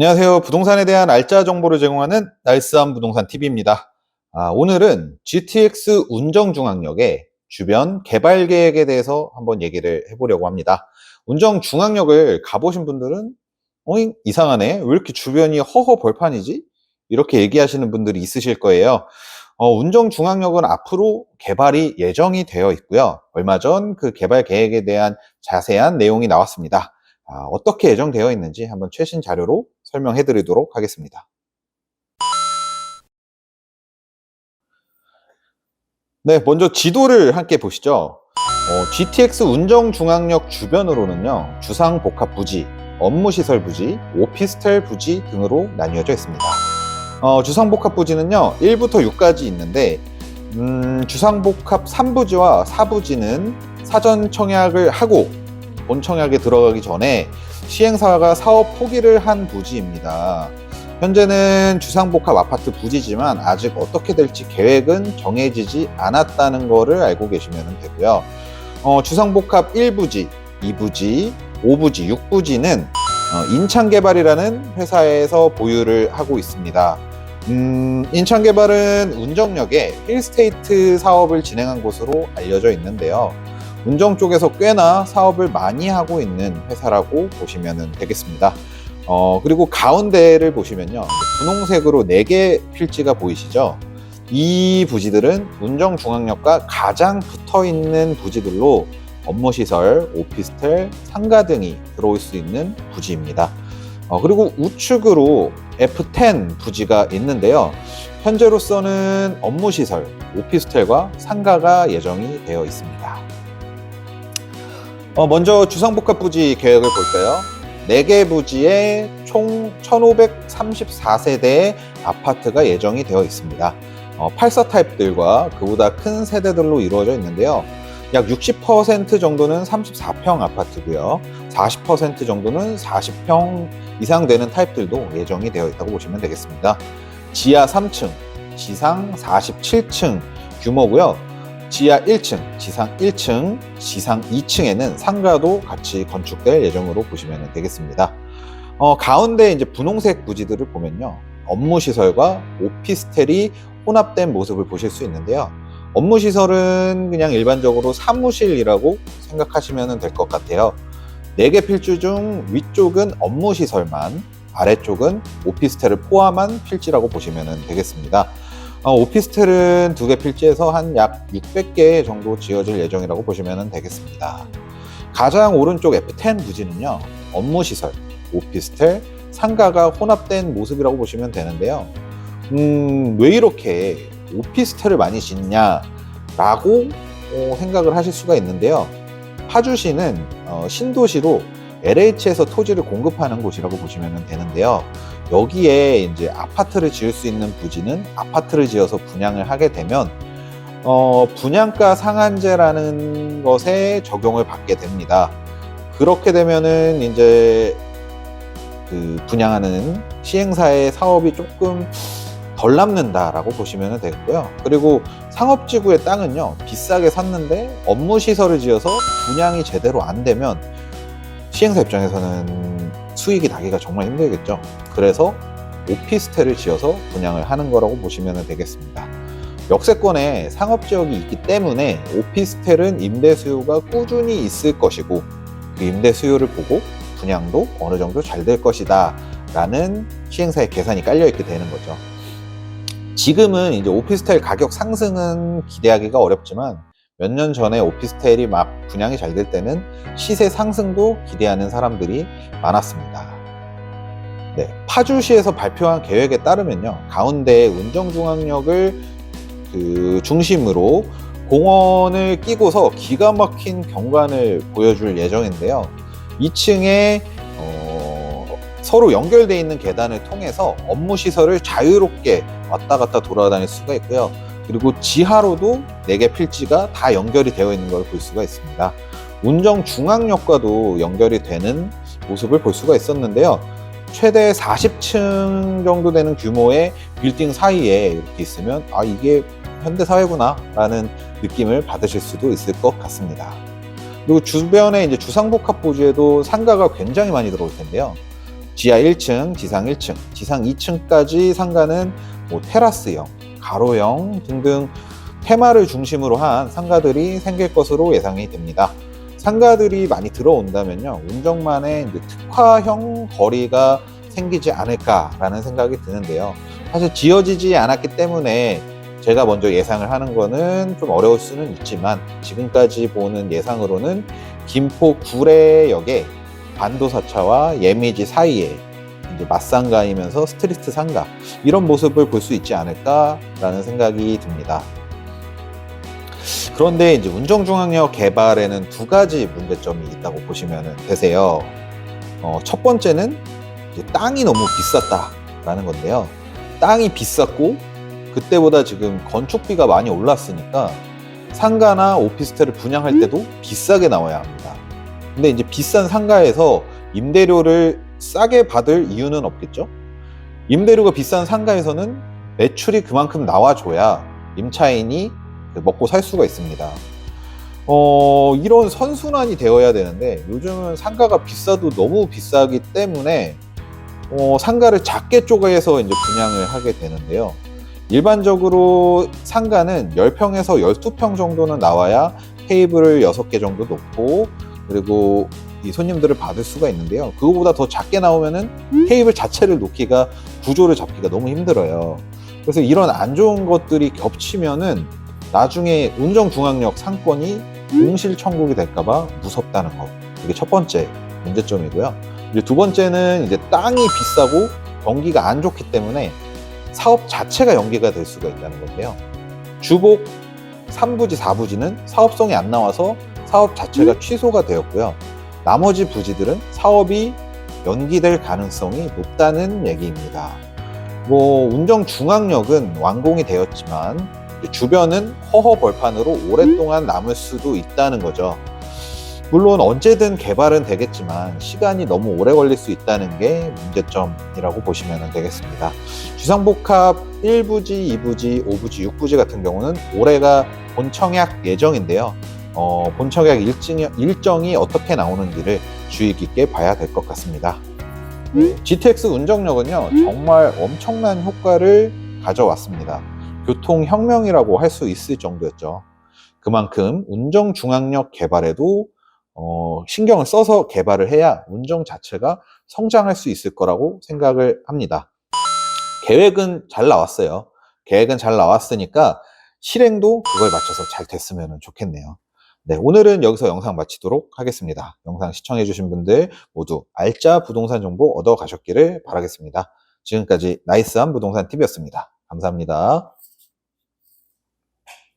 안녕하세요. 부동산에 대한 알짜 정보를 제공하는 날스한 부동산 TV입니다. 오늘은 GTX 운정중앙역의 주변 개발 계획에 대해서 한번 얘기를 해보려고 합니다. 운정중앙역을 가보신 분들은 어잉? 이상하네. 왜 이렇게 주변이 허허 벌판이지? 이렇게 얘기하시는 분들이 있으실 거예요. 운정중앙역은 앞으로 개발이 예정이 되어 있고요. 얼마 전 그 개발 계획에 대한 자세한 내용이 나왔습니다. 어떻게 예정되어 있는지 한번 최신 자료로 설명해 드리도록 하겠습니다. 네, 먼저 지도를 함께 보시죠. GTX 운정중앙역 주변으로는요, 주상복합 부지, 업무시설 부지, 오피스텔 부지 등으로 나뉘어져 있습니다. 주상복합 부지는요, 1부터 6까지 있는데, 주상복합 3부지와 4부지는 사전 청약을 하고 본 청약에 들어가기 전에 시행사가 사업 포기를 한 부지입니다. 현재는 주상복합 아파트 부지지만 아직 어떻게 될지 계획은 정해지지 않았다는 것을 알고 계시면 되고요. 주상복합 1부지, 2부지, 5부지, 6부지는 인창개발이라는 회사에서 보유를 하고 있습니다. 인창개발은 운정역에 힐스테이트 사업을 진행한 곳으로 알려져 있는데요. 운정 쪽에서 꽤나 사업을 많이 하고 있는 회사라고 보시면 되겠습니다. 그리고 가운데를 보시면요, 분홍색으로 4개 필지가 보이시죠? 이 부지들은 운정중앙역과 가장 붙어있는 부지들로 업무시설, 오피스텔, 상가 등이 들어올 수 있는 부지입니다. 그리고 우측으로 F10 부지가 있는데요. 현재로서는 업무시설, 오피스텔과 상가가 예정이 되어 있습니다. 먼저 주상복합 부지 계획을 볼까요? 4개 부지에 총 1534세대의 아파트가 예정이 되어 있습니다. 84 타입들과 그보다 큰 세대들로 이루어져 있는데요. 약 60% 정도는 34평 아파트고요. 40% 정도는 40평 이상 되는 타입들도 예정이 되어 있다고 보시면 되겠습니다. 지하 3층, 지상 47층 규모고요. 지하 1층, 지상 1층, 지상 2층에는 상가도 같이 건축될 예정으로 보시면 되겠습니다. 가운데 이제 분홍색 부지들을 보면요, 업무시설과 오피스텔이 혼합된 모습을 보실 수 있는데요. 업무시설은 그냥 일반적으로 사무실이라고 생각하시면 될 것 같아요. 4개 필지 중 위쪽은 업무시설만, 아래쪽은 오피스텔을 포함한 필지라고 보시면 되겠습니다. 오피스텔은 2개 필지에서 한 약 600개 정도 지어질 예정이라고 보시면 되겠습니다. 가장 오른쪽 F10 부지는요, 업무시설, 오피스텔, 상가가 혼합된 모습이라고 보시면 되는데요. 왜 이렇게 오피스텔을 많이 짓냐라고 생각을 하실 수가 있는데요. 파주시는 신도시로 LH에서 토지를 공급하는 곳이라고 보시면 되는데요. 여기에 이제 아파트를 지을 수 있는 부지는 아파트를 지어서 분양을 하게 되면 분양가 상한제라는 것에 적용을 받게 됩니다. 그렇게 되면은 이제 그 분양하는 시행사의 사업이 조금 덜 남는다라고 보시면 되고요. 그리고 상업지구의 땅은요, 비싸게 샀는데 업무시설을 지어서 분양이 제대로 안 되면 시행사 입장에서는 수익이 나기가 정말 힘들겠죠. 그래서 오피스텔을 지어서 분양을 하는 거라고 보시면 되겠습니다. 역세권에 상업지역이 있기 때문에 오피스텔은 임대 수요가 꾸준히 있을 것이고, 그 임대 수요를 보고 분양도 어느 정도 잘 될 것이다 라는 시행사의 계산이 깔려 있게 되는 거죠. 지금은 이제 오피스텔 가격 상승은 기대하기가 어렵지만 몇 년 전에 오피스텔이 막 분양이 잘 될 때는 시세 상승도 기대하는 사람들이 많았습니다. 네, 파주시에서 발표한 계획에 따르면요, 가운데 운정중앙역을 중심으로 공원을 끼고서 기가 막힌 경관을 보여줄 예정인데요. 2층에 서로 연결되어 있는 계단을 통해서 업무시설을 자유롭게 왔다 갔다 돌아다닐 수가 있고요. 그리고 지하로도 4개 필지가 다 연결이 되어 있는 걸 볼 수가 있습니다. 운정중앙역과도 연결이 되는 모습을 볼 수가 있었는데요. 최대 40층 정도 되는 규모의 빌딩 사이에 이렇게 있으면 이게 현대사회구나 라는 느낌을 받으실 수도 있을 것 같습니다. 그리고 주변에 이제 주상복합 부지에도 상가가 굉장히 많이 들어올 텐데요. 지하 1층, 지상 1층, 지상 2층까지 상가는 뭐 테라스형, 가로형 등등 테마를 중심으로 한 상가들이 생길 것으로 예상이 됩니다. 상가들이 많이 들어온다면요, 운정만의 이제 특화형 거리가 생기지 않을까라는 생각이 드는데요. 사실 지어지지 않았기 때문에 제가 먼저 예상을 하는 거는 좀 어려울 수는 있지만, 지금까지 보는 예상으로는 김포 구례역에 반도사차와 예미지 사이에 이제 맞상가이면서 스트리트 상가, 이런 모습을 볼 수 있지 않을까라는 생각이 듭니다. 그런데 이제 운정중앙역 개발에는 두 가지 문제점이 있다고 보시면 되세요. 첫 번째는 이제 땅이 너무 비쌌다라는 건데요. 땅이 비쌌고 그때보다 지금 건축비가 많이 올랐으니까 상가나 오피스텔을 분양할 때도 비싸게 나와야 합니다. 근데 이제 비싼 상가에서 임대료를 싸게 받을 이유는 없겠죠? 임대료가 비싼 상가에서는 매출이 그만큼 나와줘야 임차인이 먹고 살 수가 있습니다. 이런 선순환이 되어야 되는데, 요즘은 상가가 비싸도 너무 비싸기 때문에 상가를 작게 쪼개서 이제 분양을 하게 되는데요. 일반적으로 상가는 10평에서 12평 정도는 나와야 테이블을 6개 정도 놓고, 그리고 이 손님들을 받을 수가 있는데요. 그거보다 더 작게 나오면은 테이블 자체를 놓기가, 구조를 잡기가 너무 힘들어요. 그래서 이런 안 좋은 것들이 겹치면은 나중에 운정중앙역 상권이 공실 청구가 될까봐 무섭다는 거. 이게 첫 번째 문제점이고요. 이제 두 번째는 이제 땅이 비싸고 경기가 안 좋기 때문에 사업 자체가 연기가 될 수가 있다는 건데요. 주곡 3부지, 4부지는 사업성이 안 나와서 사업 자체가 취소가 되었고요. 나머지 부지들은 사업이 연기될 가능성이 높다는 얘기입니다. 운정중앙역은 완공이 되었지만 주변은 허허벌판으로 오랫동안 남을 수도 있다는 거죠. 물론 언제든 개발은 되겠지만 시간이 너무 오래 걸릴 수 있다는 게 문제점이라고 보시면 되겠습니다. 주상복합 1부지, 2부지, 5부지, 6부지 같은 경우는 올해가 본청약 예정인데요. 본청약 일정이 어떻게 나오는지를 주의 깊게 봐야 될 것 같습니다. GTX 운정역은요, 정말 엄청난 효과를 가져왔습니다. 교통혁명이라고 할 수 있을 정도였죠. 그만큼 운정중앙역 개발에도 신경을 써서 개발을 해야 운정 자체가 성장할 수 있을 거라고 생각을 합니다. 계획은 잘 나왔어요. 계획은 잘 나왔으니까 실행도 그걸 맞춰서 잘 됐으면 좋겠네요. 네, 오늘은 여기서 영상 마치도록 하겠습니다. 영상 시청해주신 분들 모두 알짜 부동산 정보 얻어 가셨기를 바라겠습니다. 지금까지 나이스한 부동산 팁이었습니다. 감사합니다.